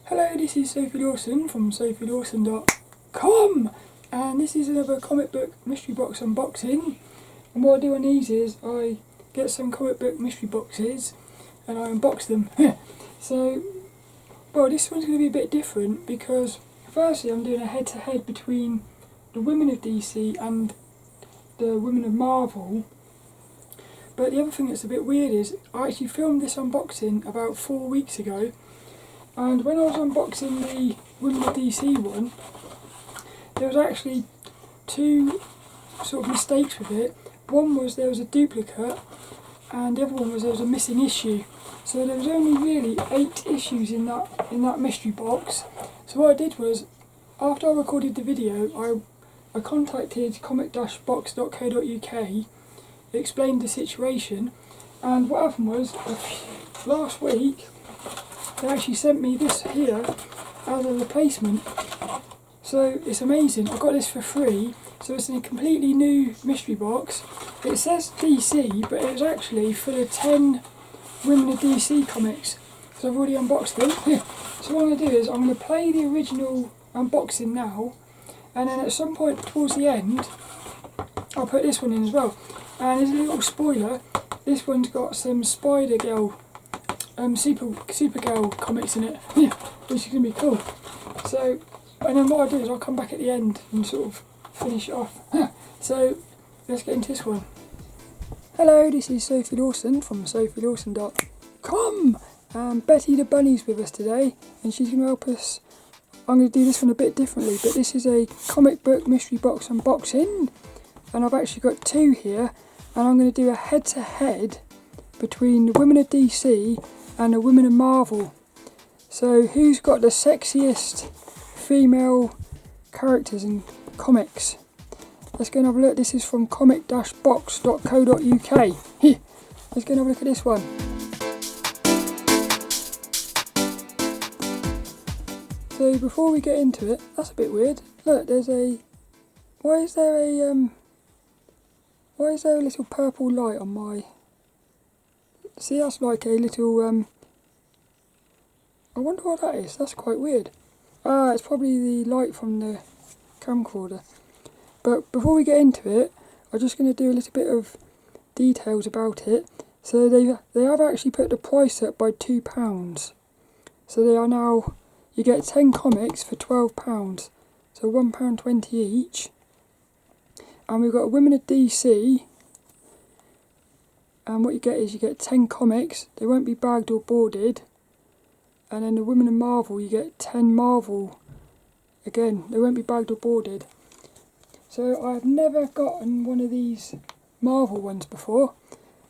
Hello, this is Sophie Lawson from sophielawson.com, and this is another comic book mystery box unboxing. And what I do on these is I get some comic book mystery boxes and I unbox them. So, well, this one's going to be a bit different because firstly I'm doing a head-to-head between the women of DC and the women of Marvel. But the other thing that's a bit weird is I actually filmed this unboxing about 4 weeks ago, and when I was unboxing the Women of DC one, there was actually two sort of mistakes with it. One was there was a duplicate, and the other one was there was a missing issue. So there was only really 8 issues in that mystery box. So what I did was, after I recorded the video, I contacted comic-box.co.uk, explained the situation, and what happened was last week they actually sent me this here as a replacement. So it's amazing. I got this for free. So it's a completely new mystery box. It says DC, but it was actually full of 10 Women of DC comics. So I've already unboxed them. So what I'm going to do is I'm going to play the original unboxing now, and then at some point towards the end I'll put this one in as well. And as a little spoiler, this one's got some Supergirl comics in it, which is going to be cool. So, and then what I'll do is I'll come back at the end and sort of finish it off. So, let's get into this one. Hello, this is Sophie Lawson from sophielawson.com, and Betty the Bunny's with us today, and she's going to help us. I'm going to do this one a bit differently, but this is a comic book mystery box unboxing, and I've actually got 2 here, and I'm going to do a head-to-head between the Women of DC and the Women of Marvel. So who's got the sexiest female characters in comics? Let's go and have a look. This is from comic-box.co.uk. Let's go and have a look at this one. So before we get into it, that's a bit weird. Look, there's a... Why is there a little purple light on my... See, that's like a little, I wonder what that is. That's quite weird. It's probably the light from the camcorder. But before we get into it, I'm just going to do a little bit of details about it. So they have actually put the price up by £2. So they are now, you get 10 comics for £12. So £1.20 each. And we've got Women of DC. And what you get is you get 10 comics, they won't be bagged or boarded. And then the Women of Marvel, you get 10 Marvel. Again, they won't be bagged or boarded. So I've never gotten one of these Marvel ones before,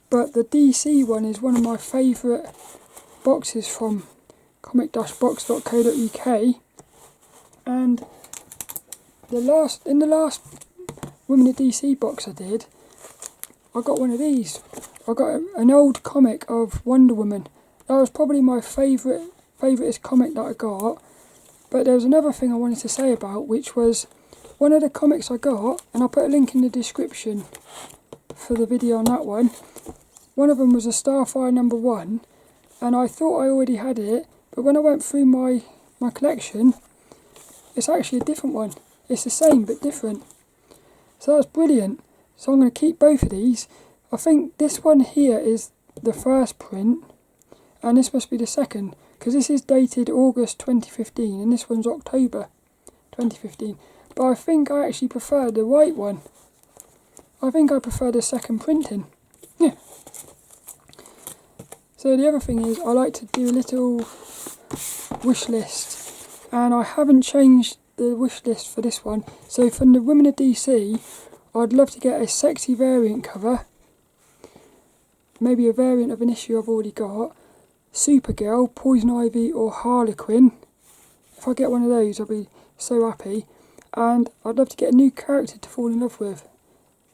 but the DC one is one of my favourite boxes from comic-box.co.uk. And in the last Women of DC box I did, I got one of these. I got an old comic of Wonder Woman. That was probably my favouriteest comic that I got. But there was another thing I wanted to say about, which was one of the comics I got, and I'll put a link in the description for the video on that one. One of them was a Starfire #1, and I thought I already had it, but when I went through my collection, it's actually a different one. It's the same but different. So that's brilliant. So I'm going to keep both of these. I think this one here is the first print, and this must be the second, because this is dated August 2015, and this one's October 2015. But I think I actually prefer the white one. I think I prefer the second printing. Yeah. So the other thing is, I like to do a little wish list, and I haven't changed the wish list for this one. So from the Women of DC, I'd love to get a sexy variant cover. Maybe a variant of an issue I've already got. Supergirl, Poison Ivy or Harlequin. If I get one of those, I'll be so happy. And I'd love to get a new character to fall in love with.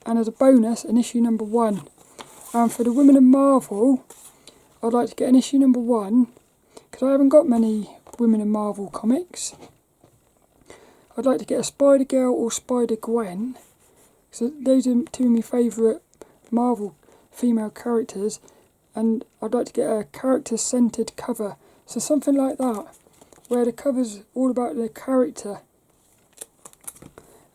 And as a bonus, an issue #1. And for the Women of Marvel, I'd like to get an issue #1, because I haven't got many Women of Marvel comics. I'd like to get a Spider-Girl or Spider-Gwen. So those are 2 of my favourite Marvel female characters, and I'd like to get a character-centred cover. So something like that where the cover's all about the character.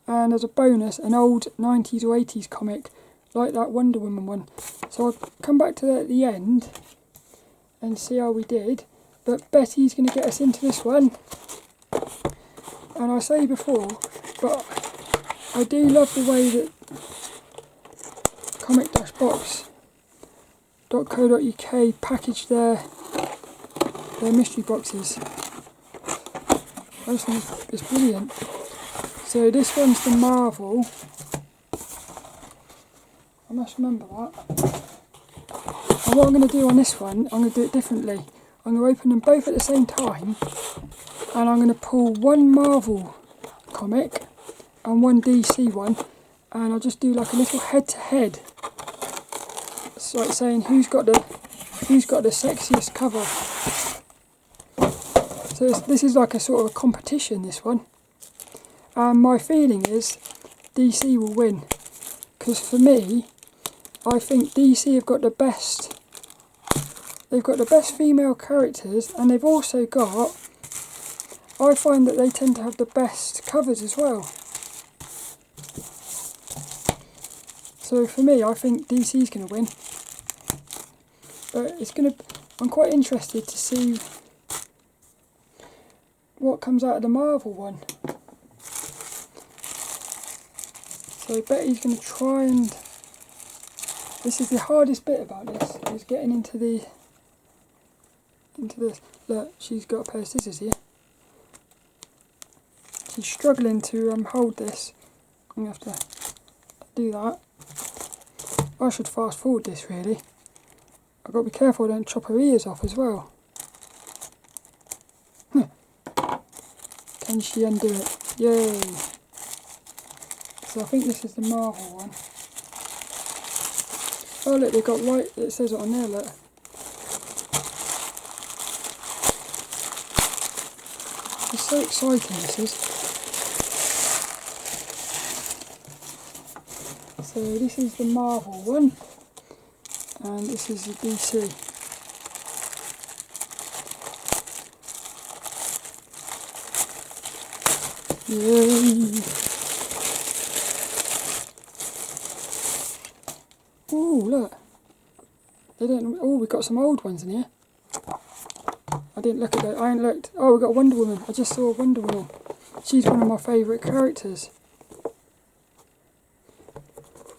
And as a bonus, an old 90s or 80s comic, like that Wonder Woman one. So I'll come back to that at the end and see how we did. But Betty's going to get us into this one. And I say before, but I do love the way that comic-box.co.uk package their mystery boxes. I just think it's brilliant. So this one's the Marvel. I must remember that. And what I'm going to do on this one, I'm going to do it differently. I'm going to open them both at the same time, and I'm going to pull one Marvel comic and one DC one, and I'll just do like a little head-to-head. It's like saying who's got the sexiest cover. So this is like a sort of a competition, this one. And my feeling is DC will win, because for me, I think DC have got the best. They've got the best female characters, and they've also got, I find that they tend to have the best covers as well. So for me, I think DC's going to win. But I'm quite interested to see what comes out of the Marvel one. So Betty's going to try and... This is the hardest bit about this, is getting into this. Look, she's got a pair of scissors here. She's struggling to hold this. I'm going to have to do that. I should fast forward this really. I've got to be careful I don't chop her ears off as well. Can she undo it? Yay! So I think this is the Marvel one. Oh look, they've got right, it says it on there, look. It's so exciting, this is. So this is the Marvel one, and this is the DC. Yay! Oh look! They don't. Oh, we've got some old ones in here. I didn't look at that. I ain't looked. Oh, we got Wonder Woman. I just saw Wonder Woman. She's one of my favourite characters.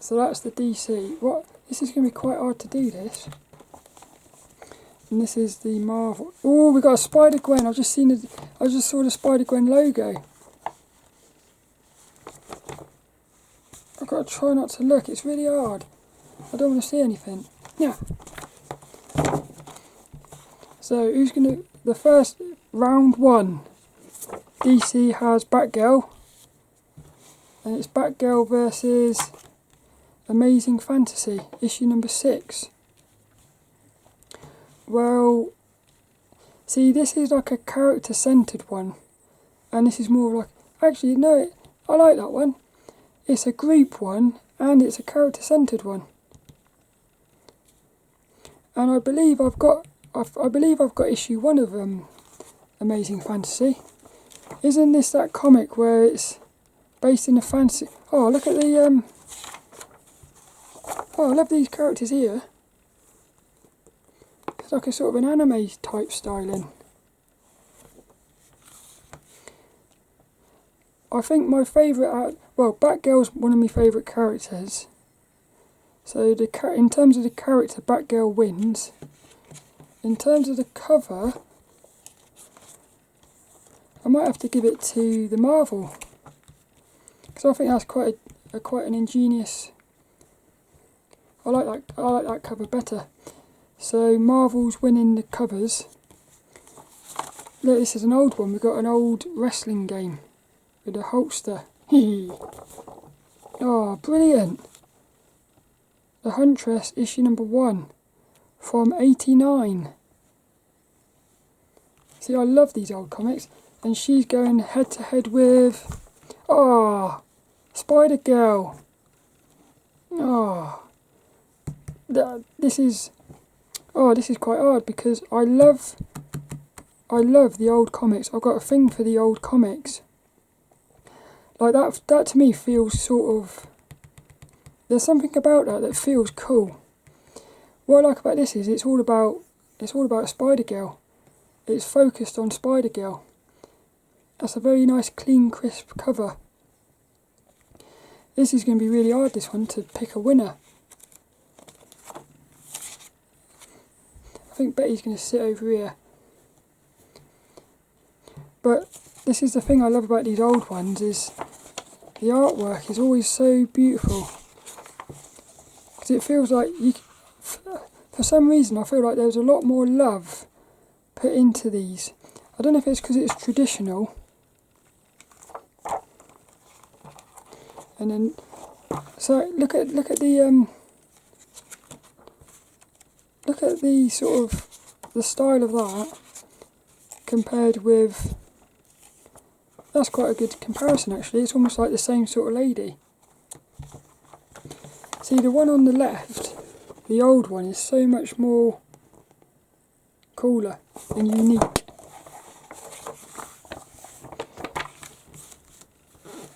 So that's the DC. What? This is going to be quite hard to do this. And this is the Marvel. Oh, we got a Spider-Gwen. I just saw the Spider-Gwen logo. I've got to try not to look. It's really hard. I don't want to see anything. Yeah. So who's going to... The first round one. DC has Batgirl. And it's Batgirl versus Amazing Fantasy, issue number 6. Well, see, this is like a character-centred one. And this is more like... Actually, no, I like that one. It's a group one, and it's a character-centred one. And I believe I've got issue 1 of Amazing Fantasy. Isn't this that comic where it's based in a fantasy? Oh, look at the oh, I love these characters here. It's like a sort of an anime type styling. I think my favourite, well, Batgirl's one of my favourite characters. So in terms of the character, Batgirl wins. In terms of the cover, I might have to give it to the Marvel, because I think that's quite an ingenious. I like that cover better. So Marvel's winning the covers. Look, this is an old one. We've got an old wrestling game with a Hulkster. Oh, brilliant! The Huntress, issue number 1 from '89. See, I love these old comics. And she's going head to head with, Spider-Girl. This is quite hard, because I love I love the old comics. I've got a thing for the old comics. Like that to me feels sort of, there's something about that feels cool. What I like about this is it's all about Spider-Girl. It's focused on Spider-Girl. That's a very nice, clean, crisp cover. This is going to be really hard, this one, to pick a winner. I think Betty's going to sit over here. But this is the thing I love about these old ones, is the artwork is always so beautiful. Because it feels like, for some reason I feel like there's a lot more love put into these. I don't know if it's because it's traditional. And then, so look at the sort of the style of that compared with, that's quite a good comparison actually. It's almost like the same sort of lady. See, the one on the left, the old one, is so much more cooler and unique.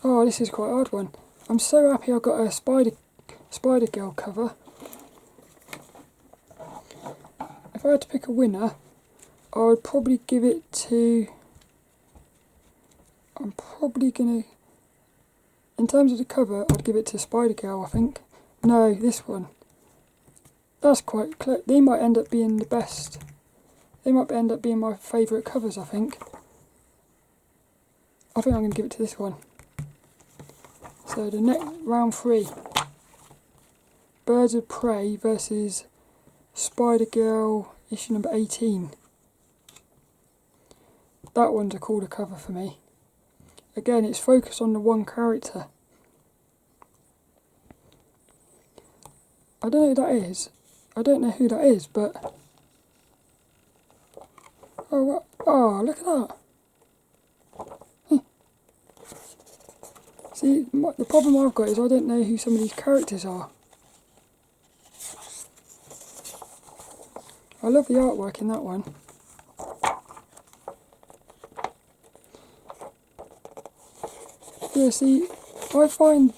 Oh, this is quite a hard one. I'm so happy I got a Spider-Girl cover. If I had to pick a winner, I would probably give it to, I'm probably gonna, in terms of the cover, I'd give it to Spider-Girl, I think. No, this one. That's quite clear. They might end up being the best. They might end up being my favourite covers, I think. I think I'm going to give it to this one. So the next round 3. Birds of Prey versus Spider-Girl issue number 18. That one's a cooler cover for me. Again, it's focused on the one character. I don't know who that is. I don't know who that is, but... Oh, what? Oh, look at that. See, the problem I've got is I don't know who some of these characters are. I love the artwork in that one. Yeah, see, I find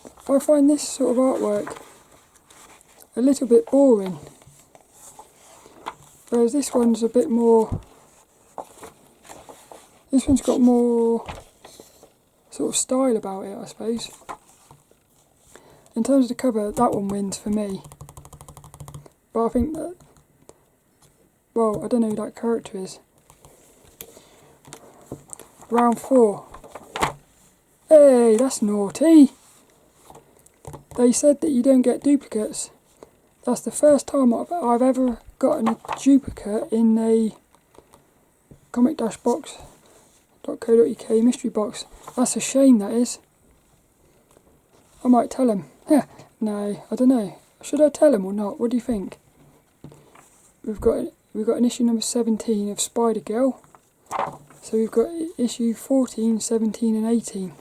this sort of artwork a little bit boring. Whereas this one's a bit more... This one's got more sort of style about it, I suppose. In terms of the cover, that one wins for me. But I think that... Well, I don't know who that character is. Round 4. Hey, that's naughty! They said that you don't get duplicates. That's the first time I've ever gotten a duplicate in a comic-box.co.uk mystery box. That's a shame, that is. I might tell him. No, I don't know. Should I tell him or not? What do you think? We've got an issue number 17 of Spider-Girl. So we've got issue 14, 17 and 18.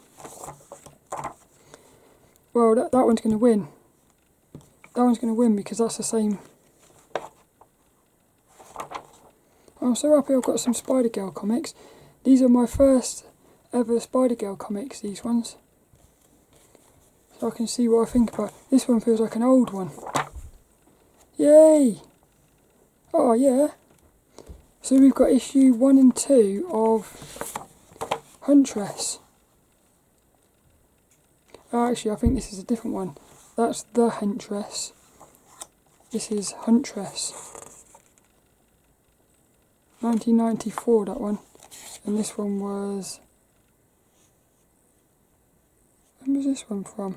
Well, that one's going to win. That one's going to win because that's the same. I'm so happy I've got some Spider-Girl comics. These are my first ever Spider-Girl comics, these ones. So I can see what I think about. This one feels like an old one. Yay! Oh yeah. So we've got issue 1 and 2 of Huntress. Actually, I think this is a different one. That's the Huntress. This is Huntress. 1994, that one. And this one was... When was this one from?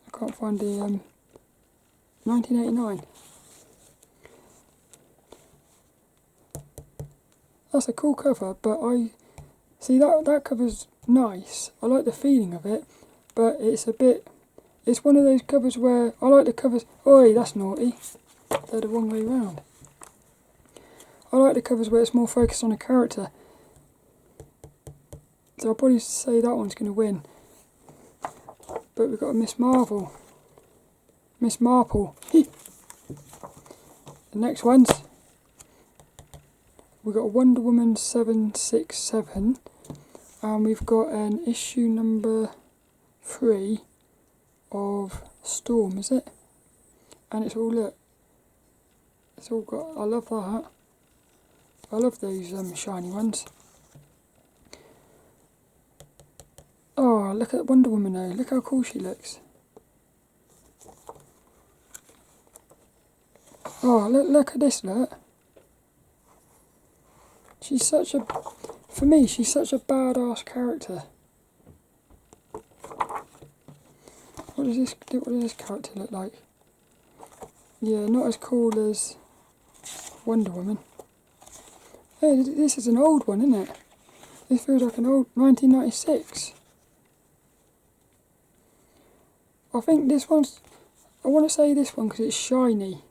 I can't find the... 1989. That's a cool cover, but I... See, that cover's nice. I like the feeling of it, but it's a bit... It's one of those covers where... I like the covers... Oi, that's naughty. They're the wrong way round. I like the covers where it's more focused on a character. So I'll probably say that one's going to win. But we've got a Miss Marvel. Miss Marple. The next one's we've got a Wonder Woman 767, and we've got an issue number 3 of Storm, is it? And it's all lit. It's all got, I love that. I love those shiny ones. Oh, look at Wonder Woman though, look how cool she looks. Oh, look at this, look. She's such a, for me, she's such a badass character. What does this character look like? Yeah, not as cool as Wonder Woman. Hey, this is an old one, isn't it? This feels like an old 1996. I think this one's, I want to say this one because it's shiny.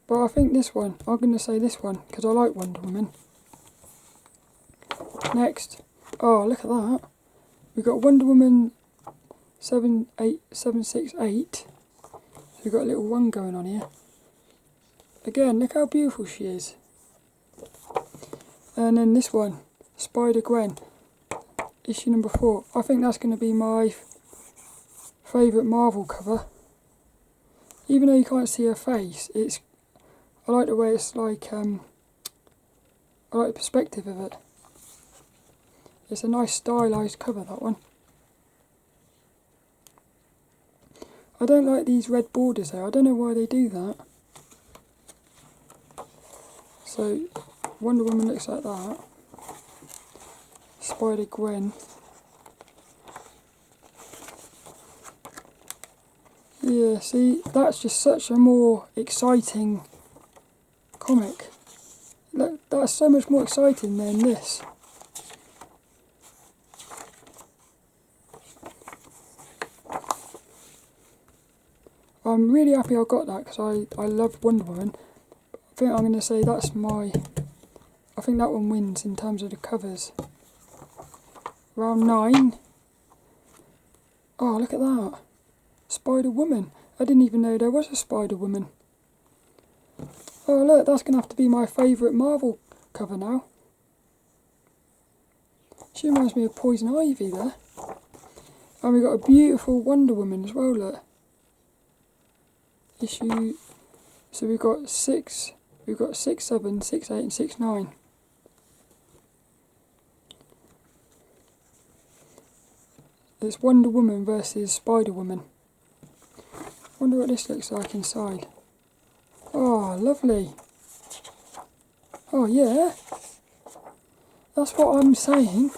But I think this one, I'm going to say this one because I like Wonder Woman. Next, oh look at that. We've got Wonder Woman 768. We've got a little one going on here. Again, look how beautiful she is. And then this one, Spider-Gwen, issue number 4. I think that's going to be my favourite Marvel cover. Even though you can't see her face, I like the way it's like, I like the perspective of it. It's a nice stylised cover, that one. I don't like these red borders though, I don't know why they do that. So, Wonder Woman looks like that. Spider-Gwen. Yeah, see, that's just such a more exciting comic. Look, that's so much more exciting than this. I'm really happy I got that because I love Wonder Woman. I think I'm going to say that's my, I think that one wins in terms of the covers. Round 9. Oh, look at that. Spider-Woman. I didn't even know there was a Spider-Woman. Oh look, that's going to have to be my favourite Marvel cover now. She reminds me of Poison Ivy there. And we've got a beautiful Wonder Woman as well, look. Issue, so we've got 6, 7, 6, 8 and 6, 9. It's Wonder Woman versus Spider-Woman. Wonder what this looks like inside. Oh, lovely. Oh yeah. That's what I'm saying.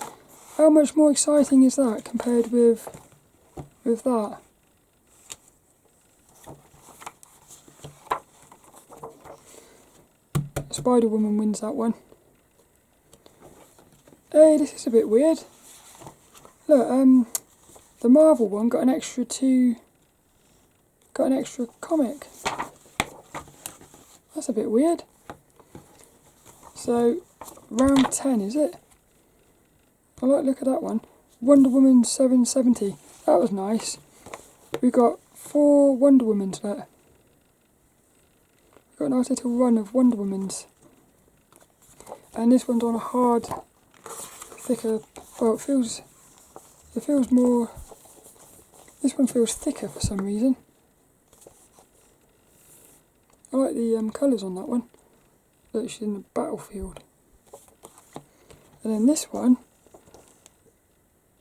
How much more exciting is that compared with that? Spider-Woman wins that one. Hey, this is a bit weird. Look, the Marvel one got an extra comic. That's a bit weird. So, round 10, is it? I like the look at that one. Wonder Woman 770. That was nice. We got 4 Wonder Womans there. We've got a nice little run of Wonder Womans. And this one's on a hard, thicker, well it feels more, this one feels thicker for some reason. I like the colours on that one. Look, she's in the battlefield. And then this one,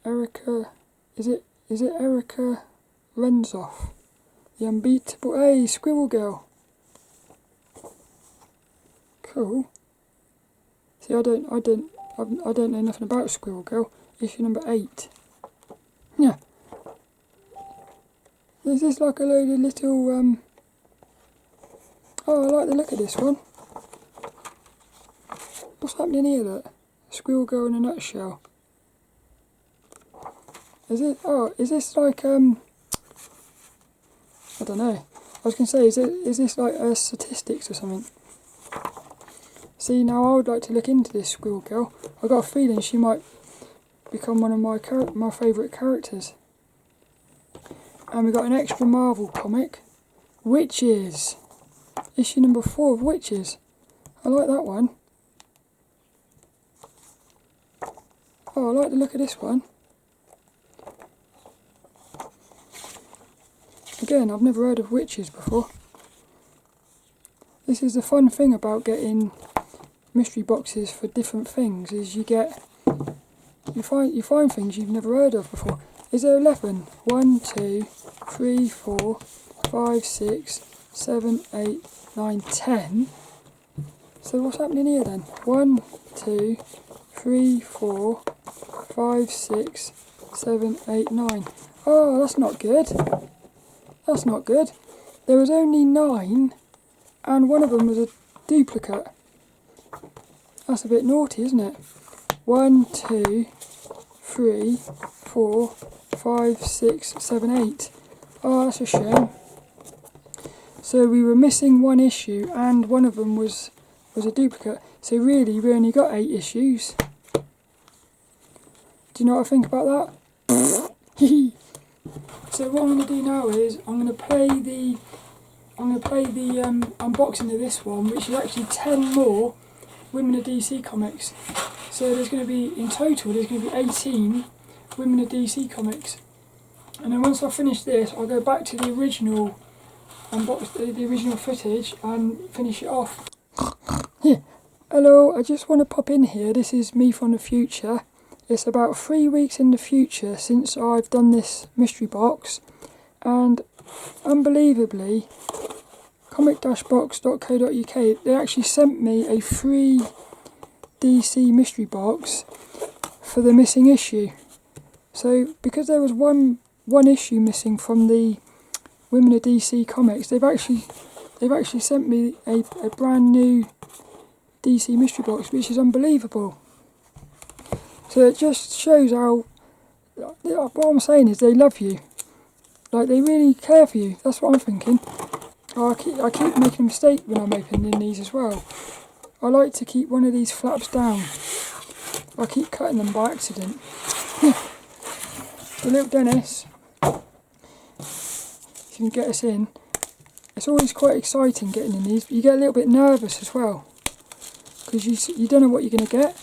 Erica, is it Erica Renzoff? The unbeatable, hey, Squirrel Girl. Cool. See, I don't know nothing about Squirrel Girl. Issue number 8. Yeah. Is this like a load of little, oh, I like the look of this one. What's happening here, look? Squirrel Girl in a nutshell. Is this like, I don't know. I was going to say, is this like statistics or something? See, now I would like to look into this Squirrel Girl. I got a feeling she might become one of my favourite characters. And we got an extra Marvel comic, Witches. Issue number 4 of Witches. I like that one. Oh, I like the look of this one. Again, I've never heard of witches before. This is the fun thing about getting mystery boxes for different things, is you find things you've never heard of before. Is there 11? 1, 2, 3, 4, 5, 6, 7, 8, 9, 10. So what's happening here then? 1, 2, 3, 4, 5, 6, 7, 8, 9. Oh, that's not good. That's not good. There was only 9 and one of them was a duplicate. That's a bit naughty, isn't it? 1, 2, 3, 4, 5, 6, 7, 8. Oh, that's a shame. So we were missing one issue and one of them was a duplicate. So really we only got 8 issues. Do you know what I think about that? So what I'm going to do now is I'm going to play the unboxing of this one, which is actually 10 more Women of DC comics. So there's going to be, in total, there's going to be 18 Women of DC comics. And then once I finish this, I'll go back to the original the original footage and finish it off. Hello, I just want to pop in here. This is me from the future. It's about 3 weeks in the future since I've done this mystery box, and unbelievably, comic-box.co.uk, they actually sent me a free DC mystery box for the missing issue. So because there was one issue missing from the Women of DC comics, they've actually sent me a brand new DC mystery box, which is unbelievable. So it just shows how, what I'm saying is they love you. Like, they really care for you. That's what I'm thinking. I keep making a mistake when I'm opening these as well. I like to keep one of these flaps down. I keep cutting them by accident. The little Dennis, if you can get us in. It's always quite exciting getting in these, but you get a little bit nervous as well, because you don't know what you're going to get.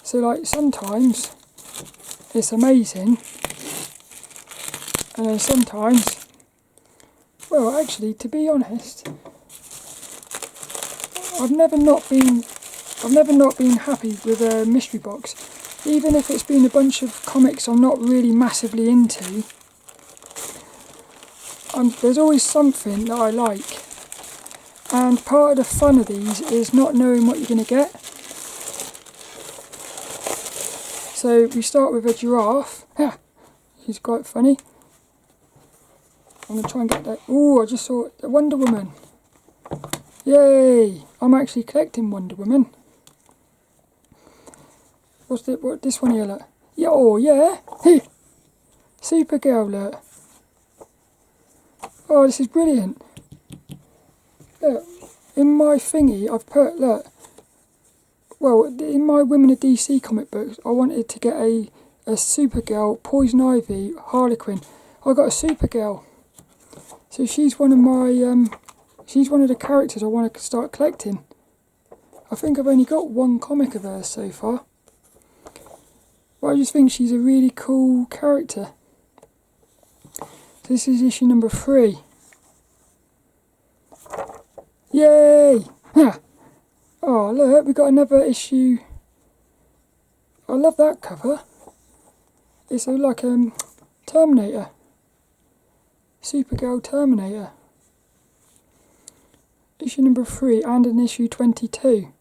So like sometimes it's amazing, and then sometimes, well actually to be honest, I've never not been happy with a mystery box, even if it's been a bunch of comics I'm not really massively into. There's always something that I like, and part of the fun of these is not knowing what you're going to get. So we start with a giraffe. He's quite funny. I'm going to try and get that. Oh, I just saw a Wonder Woman. Yay! I'm actually collecting Wonder Woman. What this one here, look? Yeah, oh yeah! Hey! Supergirl, look. Oh, this is brilliant. Look, in my thingy I've put, look. Well, in my Women of DC comic books, I wanted to get a Supergirl, Poison Ivy, Harlequin. I got a Supergirl. So she's one of my, she's one of the characters I want to start collecting. I think I've only got one comic of hers so far. But I just think she's a really cool character. This is issue number 3. Yay! Oh look, we got another issue. I love that cover. It's like Terminator. Supergirl Terminator. Issue number 3 and an issue 22.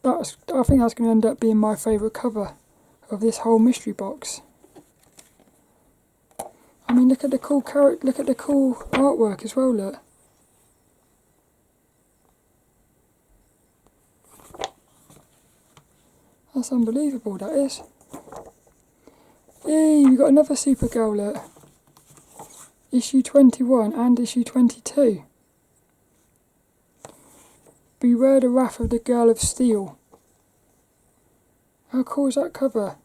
I think that's going to end up being my favourite cover of this whole mystery box. I mean, look at the cool look at the cool artwork as well, look. That's unbelievable, that is. Hey, we got another Supergirl, look. Issue 21 and issue 22. Beware the Wrath of the Girl of Steel. How cool is that cover?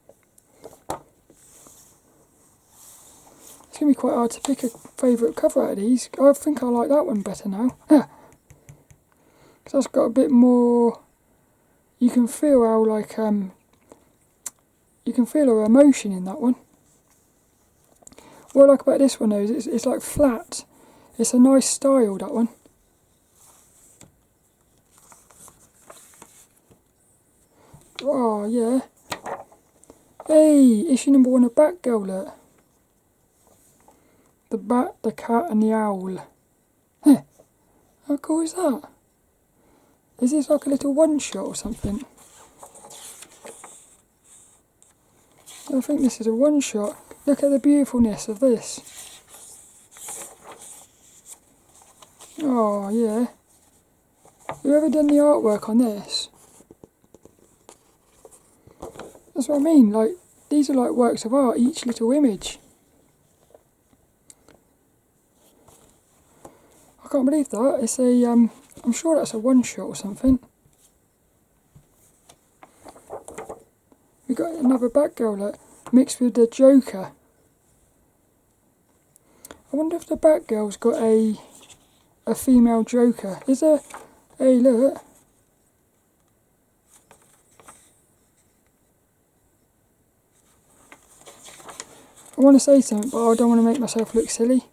It's going to be quite hard to pick a favourite cover out of these. I think I like that one better now. Because that's got a bit more... You can feel how, like, you can feel her emotion in that one. What I like about this one, though, is it's like flat. It's a nice style, that one. Oh, yeah. Hey, issue number 1 of Batgirl, look. The bat, the cat and the owl. Huh. How cool is that? Is this like a little one-shot or something? I think this is a one-shot. Look at the beautifulness of this. Oh, yeah. Whoever done the artwork on this? That's what I mean, like, these are like works of art, each little image. I can't believe that. It's a, I'm sure that's a one-shot or something. We got another Batgirl, look, mixed with the Joker. I wonder if the Batgirl's got a female Joker. Is there? Hey, look. I want to say something, but I don't want to make myself look silly.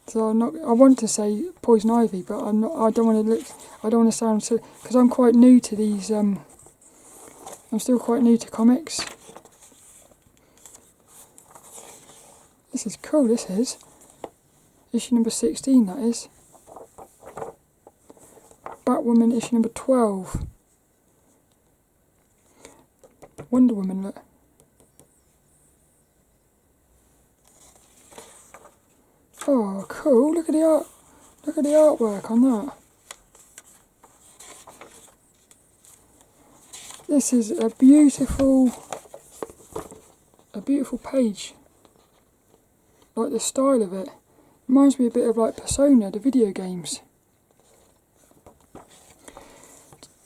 So I'm not. I want to say Poison Ivy, but I'm not. I don't want to look. I don't want to sound silly because I'm quite new to these. I'm still quite new to comics. This is cool. This is issue number 16. That is Batwoman issue number 12. Wonder Woman. Look. Oh, cool! Look at the art. Look at the artwork on that. This is a beautiful page. Like the style of it. Reminds me a bit of like Persona, the video games.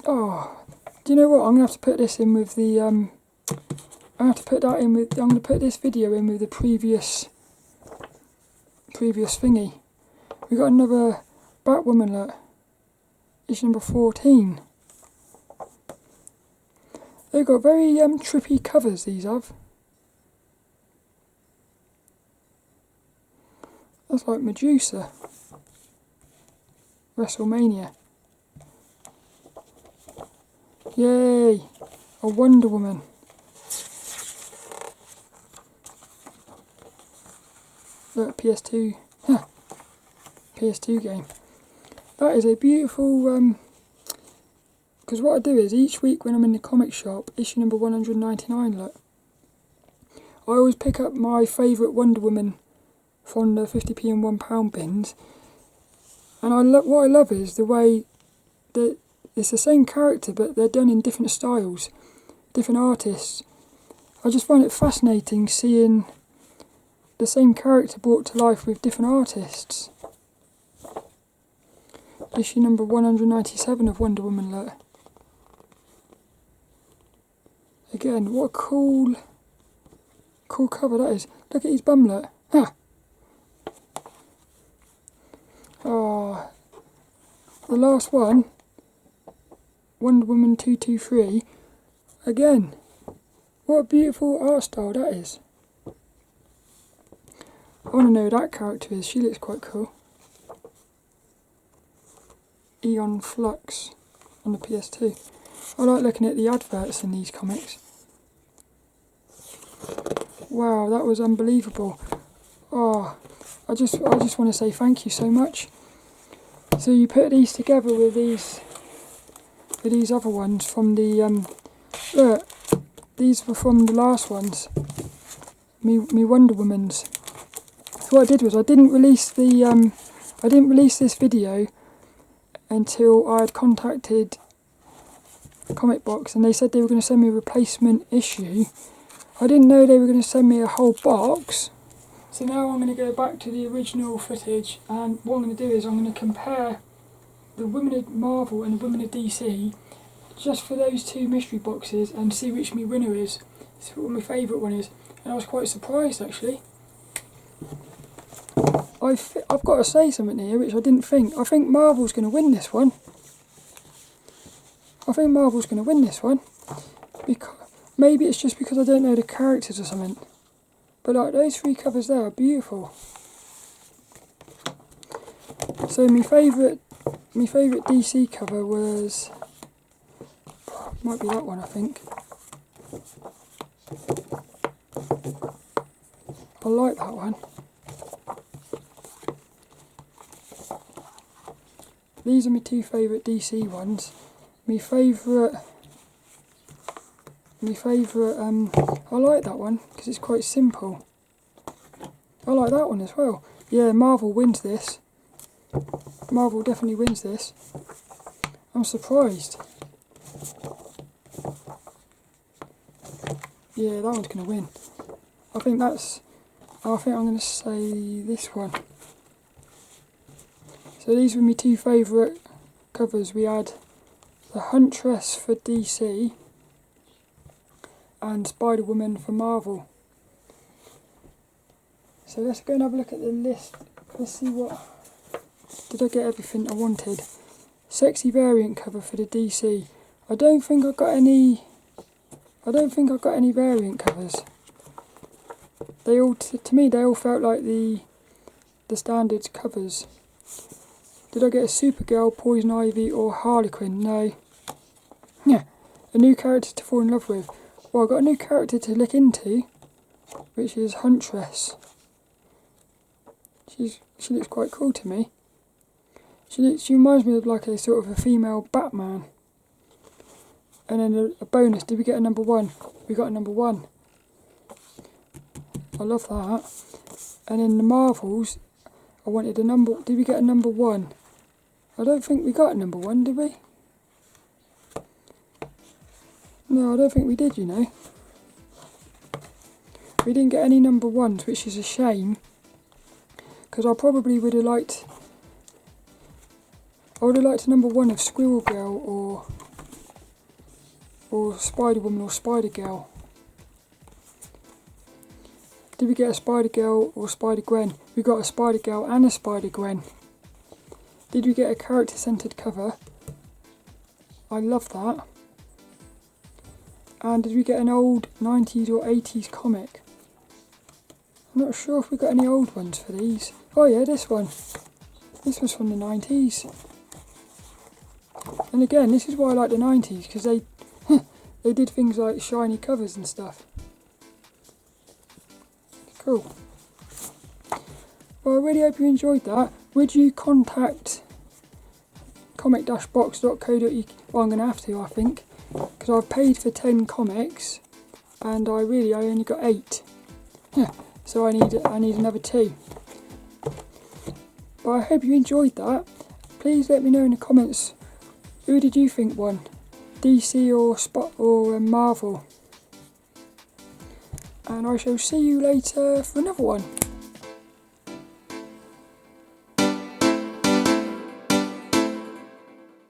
Oh, do you know what? I'm gonna have to put this in with the I'm gonna put this video in with the previous thingy. We got another Batwoman, look. Issue number 14. They've got very trippy covers, these have. That's like Medusa. WrestleMania. Yay! A Wonder Woman. Look, PS2. Huh. PS2 game. That is a beautiful... Because what I do is, each week when I'm in the comic shop, issue number 199, look. I always pick up my favourite Wonder Woman from the 50p and £1 bins. And what I love is the way that it's the same character, but they're done in different styles, different artists. I just find it fascinating seeing the same character brought to life with different artists. Issue number 197 of Wonder Woman, look. Again, what a cool cover that is. Look at his bum, look. Ha! Oh, the last one, Wonder Woman 223. Again, what a beautiful art style that is. I want to know who that character is. She looks quite cool. Eon Flux on the PS2. I like looking at the adverts in these comics. Wow, that was unbelievable. Oh, I just want to say thank you so much. So you put these together with these other ones from the look, these were from the last ones. Me Wonder Womans. So what I did was I didn't release this video until I had contacted Comic Box, and they said they were going to send me a replacement issue. I didn't know they were going to send me a whole box. So now I'm going to go back to the original footage, and what I'm going to do is I'm going to compare the Women of Marvel and the Women of DC just for those two mystery boxes and see which my winner is, see what my favourite one is. And I was quite surprised actually. I've got to say something here which I didn't think. I think Marvel's going to win this one. Because maybe it's just because I don't know the characters or something. But like those 3 covers there are beautiful. So my favourite DC cover was, might be that one, I think. I like that one. These are my 2 favourite DC ones. My favourite, I like that one because it's quite simple. I like that one as well. Yeah, Marvel wins this. Marvel definitely wins this. I'm surprised. Yeah, that one's going to win. I think I'm going to say this one. So these were my 2 favourite covers. We had the Huntress for DC and Spider-Woman for Marvel. So let's go and have a look at the list. Let's see what... Did I get everything I wanted? Sexy variant cover for the DC. I don't think I got any variant covers. They all, to me, they all felt like the standard covers. Did I get a Supergirl, Poison Ivy or Harlequin? No. Yeah, a new character to fall in love with. Well, I got a new character to look into, which is Huntress. She looks quite cool to me. She reminds me of like a sort of a female Batman. And then a bonus, did we get a number 1? We got a number 1. I love that. And in the Marvels, I wanted a number, did we get a number 1? I don't think we got a number 1, did we? No, I don't think we did, you know. We didn't get any number 1s, which is a shame. Because I probably would have liked... I would have liked a number 1 of Squirrel Girl or Spider-Woman or Spider-Girl. Did we get a Spider-Girl or Spider-Gwen? We got a Spider-Girl and a Spider-Gwen. Did we get a character-centered cover? I love that. And did we get an old 90s or 80s comic? I'm not sure if we got any old ones for these. Oh yeah, this one. This was from the 90s. And again, this is why I like the 90s, because they did things like shiny covers and stuff. Cool. Well, I really hope you enjoyed that. Would you contact comic-box.co.uk? Well, I'm going to have to, I think, because I've paid for 10 comics and I only got 8. So I need another 2. But I hope you enjoyed that. Please let me know in the comments, who did you think won? DC or Marvel? And I shall see you later for another one.